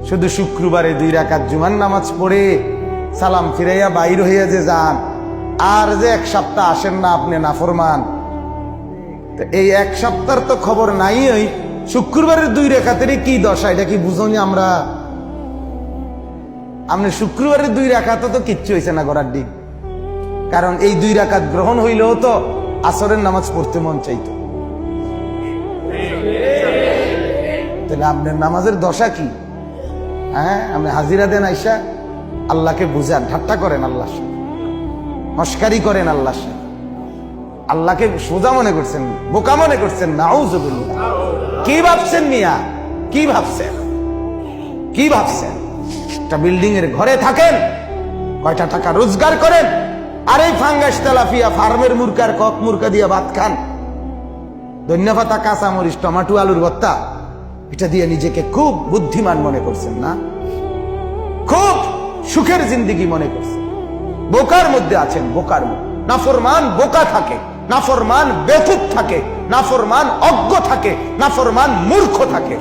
শুধু শুক্রবারে 2 রাকাত জুমার নামাজ পড়ে সালাম ফিরাইয়া বাইর হইয়া যে যান, আর যে 1 সপ্তাহ আসেন না আপনি নাফরমান। তো এই 1 সপ্তাহের তো খবর নাই। ওই শুক্রবারের 2 রাকাতেরই কি দশা, এটা কি বুঝনি আমরা? আপনি শুক্রবারের 2 রাকাত তো কিচ্ছু হয়েছে না করার দিক, কারণ এই 2 রাকাত গ্রহণ হইলেও তো আসরের নামাজ পড়তে মন চাইতো। তাহলে আপনার নামাজের দশা কি? হ্যাঁ, আপনি হাজিরা দেন আইসা আল্লাহকে বুঝান, ঠাট্টা করেন আল্লাহর সাথে, মস্কারি করেন আল্লাহর সাথে, আল্লাহকে সোজা মনে করছেন, বোকা মনে করছেন। নাউযুবিল্লাহ। কি ভাবছেন মিয়া? কি ভাবছেন? কি ভাবছেন? একটা বিল্ডিং এর ঘরে থাকেন, কয়টা টাকা রোজগার করেন, আর এই ফাঙ্গাস তেলাপিয়া ফার্মের মুরকার কক মুরকা দিয়ে ভাত খান, ধন্যপাতা, কাঁচামরিচ, টমাটো, আলুর ভর্তা, এটা দিয়ে নিজেকে খুব বুদ্ধিমান মনে করছেন না? খুব সুখের জিন্দেগি মনে করছেন। বোকার মধ্যে আছেন, বোকার মধ্যে। নাফরমান বোকা থাকে, নাফরমান বেকুব থাকে, নাফরমান অজ্ঞ থাকে, নাফরমান মূর্খ থাকে।